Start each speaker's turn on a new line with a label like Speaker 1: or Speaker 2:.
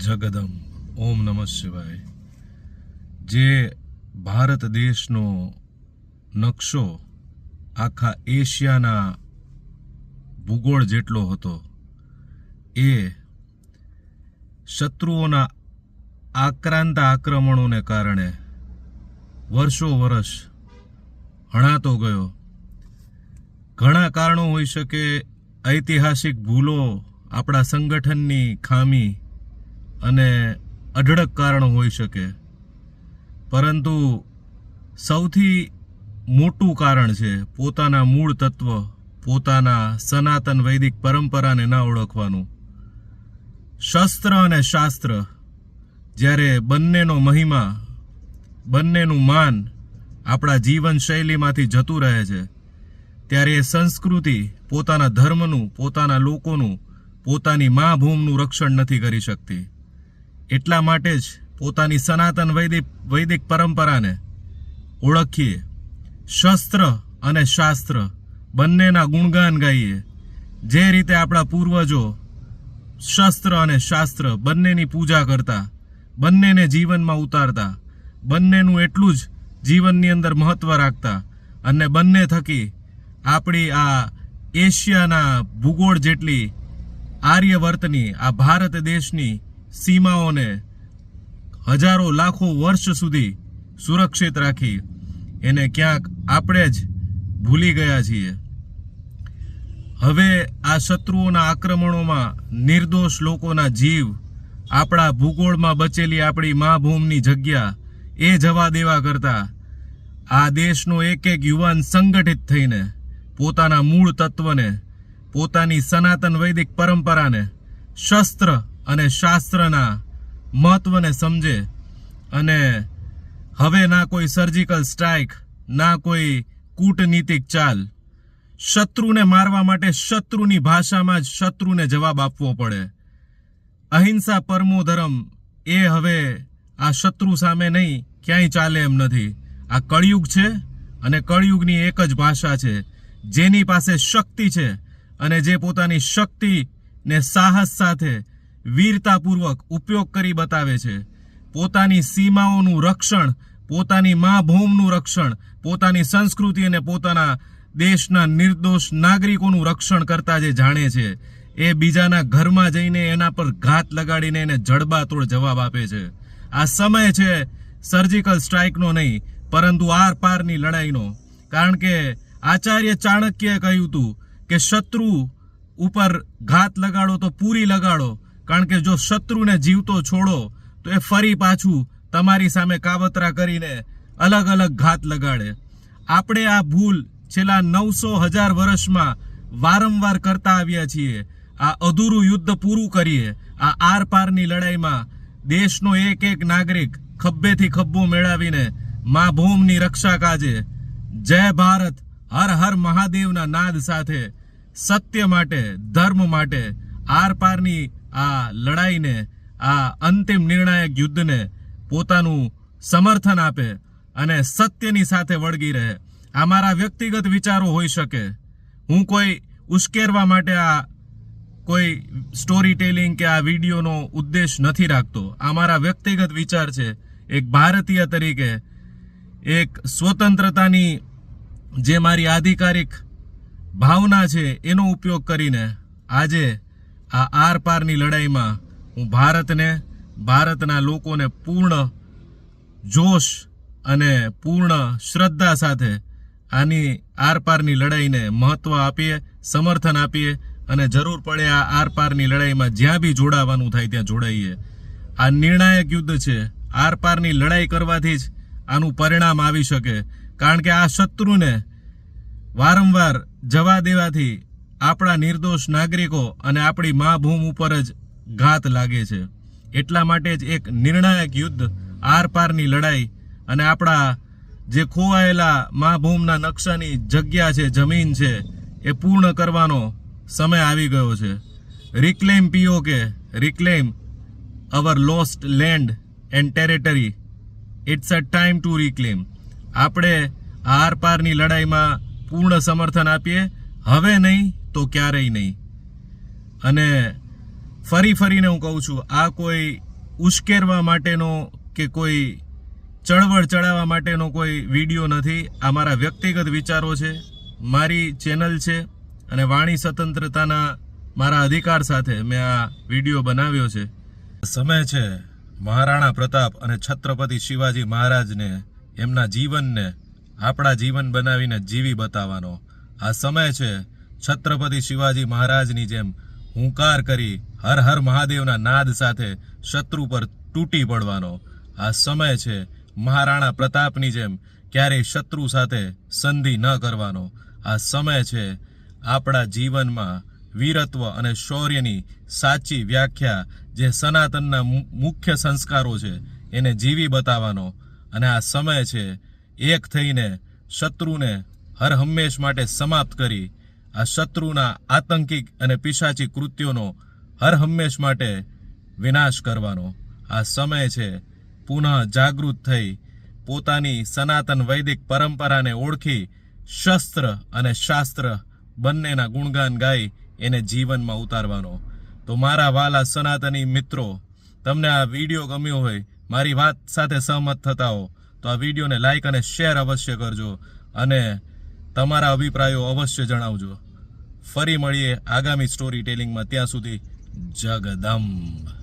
Speaker 1: જગદમ ઓમ નમઃ શિવાય। જે ભારત દેશનો નકશો આખા એશિયાના ભૂગોળ જેટલો હતો એ શત્રુઓના આક્રાંત આક્રમણોને કારણે વર્ષો વર્ષ હણાતો ગયો। ઘણા કારણો હોઈ શકે, ઐતિહાસિક ભૂલો, આપણા સંગઠનની ખામી અને અઢળક કારણો હોઈ શકે, પરંતુ સૌથી મોટું કારણ છે પોતાના મૂળ તત્વ, પોતાના સનાતન વૈદિક પરંપરાને ના ઓળખવાનું। શસ્ત્ર અને શાસ્ત્ર જ્યારે બંનેનો મહિમા, બંનેનું માન આપણા જીવનશૈલીમાંથી જતું રહે છે, ત્યારે એ સંસ્કૃતિ પોતાના ધર્મનું, પોતાના લોકોનું, પોતાની મા ભૂમનું રક્ષણ નથી કરી શકતી। એટલા માટે જ પોતાની સનાતન વૈદિક પરંપરાને ઓળખીએ, શસ્ત્ર અને શાસ્ત્ર બંનેના ગુણગાન ગાઈએ। જે રીતે આપણા પૂર્વજો શસ્ત્ર અને શાસ્ત્ર બંનેની પૂજા કરતા, બંનેને જીવનમાં ઉતારતા, બંનેનું એટલું જ જીવનની અંદર મહત્વ રાખતા, અને બંને થકી આપણી આ એશિયાના ભૂગોળ જેટલી આર્યવર્તની, આ ભારત દેશની સીમાઓને હજારો લાખો વર્ષ સુધી સુરક્ષિત રાખી, એને ક્યાંક આપણે જ ભૂલી ગયા છીએ। હવે આ શત્રુઓના આક્રમણોમાં નિર્દોષ લોકોના જીવ, આપણા ભૂગોળમાં બચેલી આપણી મા ભૂમની જગ્યા એ જવા દેવા કરતા આ દેશનો એક એક યુવાન સંગઠિત થઈને પોતાના મૂળ તત્વને, પોતાની સનાતન વૈદિક પરંપરાને, શસ્ત્ર અને શાસ્ત્રના મહત્વને સમજે, અને હવે ના કોઈ સર્જિકલ સ્ટ્રાઇક, ના કોઈ કૂટનીતિક ચાલ, શત્રુને મારવા માટે શત્રુની ભાષામાં જ શત્રુને જવાબ આપવો પડે। અહિંસા પરમો ધર્મ એ હવે આ શત્રુ સામે નહીં, ક્યાંય ચાલે એમ નથી। આ કળિયુગ છે, અને કળિયુગની એક જ ભાષા છે, જેની પાસે શક્તિ છે અને જે પોતાની શક્તિને સાહસ સાથે વીરતાપૂર્વક ઉપયોગ કરી બતાવે છે, પોતાની સીમાઓનું રક્ષણ, પોતાની મા ભૂમનું રક્ષણ, પોતાની સંસ્કૃતિ અને પોતાના દેશના નિર્દોષ નાગરિકોનું રક્ષણ કરતા જે જાણે છે, એ બીજાના ઘરમાં જઈને એના પર ઘાત લગાડીને એને જડબાતોડ જવાબ આપે છે। આ સમય છે સર્જિકલ સ્ટ્રાઇકનો નહીં, પરંતુ આર પારની લડાઈનો। કારણ કે આચાર્ય ચાણક્યએ કહ્યું હતું કે શત્રુ ઉપર ઘાત લગાડો તો પૂરી લગાડો, કારણ કે જો શત્રુને જીવતો છોડો તો એ ફરી પાછું તમારી સામે કાવતરા કરીને અલગ અલગ ઘાત લગાડે। આપણે આ ભૂલ છેલ્લા 900,000 વર્ષમાં વારંવાર કરતા આવ્યા છીએ। આ અધૂરું યુદ્ધ પૂરું કરીએ। આ આર પારની લડાઈમાં દેશનો એક એક નાગરિક ખભેથી ખભો મેળવીને મા ભૂમની રક્ષા કાજે જય ભારત, હર હર મહાદેવના નાદ સાથે સત્ય માટે, ધર્મ માટે આર પારની આ લડાઈને, આ અંતિમ નિર્ણાયક યુદ્ધને પોતાનું સમર્થન આપે અને સત્યની સાથે વળગી રહે। આ મારા વ્યક્તિગત વિચારો હોઈ શકે, હું કોઈ ઉશ્કેરવા માટે આ કોઈ સ્ટોરી ટેલિંગ કે આ વિડીયોનો ઉદ્દેશ નથી રાખતો। આ મારા વ્યક્તિગત વિચાર છે। એક ભારતીય તરીકે, એક સ્વતંત્રતાની જે મારી આધિકારિક ભાવના છે એનો ઉપયોગ કરીને આજે આ આર પારની લડાઈમાં હું ભારતને, ભારતના લોકોને પૂર્ણ જોશ અને પૂર્ણ શ્રદ્ધા સાથે આની આર પારની લડાઈને મહત્વ આપીએ, સમર્થન આપીએ, અને જરૂર પડે આ આર પારની લડાઈમાં જ્યાં બી જોડાવાનું થાય ત્યાં જોડાઈએ। આ નિર્ણાયક યુદ્ધ છે। આર પારની લડાઈ કરવાથી જ આનું પરિણામ આવી શકે, કારણ કે આ શત્રુને વારંવાર જવા દેવાથી આપણા નિર્દોષ નાગરિકો અને આપણી મા ભૂમ ઉપર જ ઘાત લાગે છે। એટલા માટે જ એક નિર્ણાયક યુદ્ધ, આર પારની લડાઈ, અને આપણા જે ખોવાયેલા મા ભૂમના નકશાની જગ્યા છે, જમીન છે, એ પૂર્ણ કરવાનો સમય આવી ગયો છે। Reclaim POK, reclaim our lost land and territory, it's a time to reclaim. આપણે આર પારની લડાઈમાં પૂર્ણ સમર્થન આપીએ, હવે નહીં તો ક્યારેય નહીં। અને ફરીને હું કહું છું, આ કોઈ ઉશ્કેરવા માટેનો કે કોઈ ચળવળ ચડાવવા માટેનો કોઈ વિડીયો નથી. આ મારા વ્યક્તિગત વિચારો છે, મારી ચેનલ છે અને વાણી સ્વતંત્રતાના મારા અધિકાર સાથે મેં આ વિડીયો બનાવ્યો છે. સમય છે મહારાણા પ્રતાપ અને છત્રપતિ શિવાજી મહારાજને એમના જીવનને આપણા જીવન બનાવીને જીવી બતાવવાનો. આ સમય છે છત્રપતિ શિવાજી મહારાજની જેમ હુંકાર કરી હર હર મહાદેવના નાદ સાથે શત્રુ પર તૂટી પડવાનો. આ સમય છે મહારાણા પ્રતાપની જેમ ક્યારેય શત્રુ સાથે સંધિ ન કરવાનો. આ સમય છે આપણા જીવનમાં વીરત્વ અને શૌર્યની સાચી વ્યાખ્યા જે સનાતનના મુખ્ય સંસ્કારો છે એને જીવી બતાવવાનો. અને આ સમય છે એક થઈને શત્રુને હર હંમેશ માટે સમાપ્ત કરી આ શત્રુના આતંકિક અને પિશાચી કૃત્યોનો હર હંમેશ માટે વિનાશ કરવાનો. આ સમય છે પુનઃ જાગૃત થઈ પોતાની સનાતન વૈદિક પરંપરાને ઓળખી શસ્ત્ર અને શાસ્ત્ર બંનેના ગુણગાન ગાઈ એને જીવનમાં ઉતારવાનો. તો મારા વાલા સનાતની મિત્રો, તમને આ વિડીયો ગમ્યો હોય, મારી વાત સાથે સહમત થતા હો તો આ વિડીયોને લાઈક અને શેર અવશ્ય કરજો અને તમારા અભિપ્રાયો અવશ્ય જણાવજો. ફરી મળીએ આગામી સ્ટોરી ટેલિંગમાં. ત્યાં સુધી જગદંબ.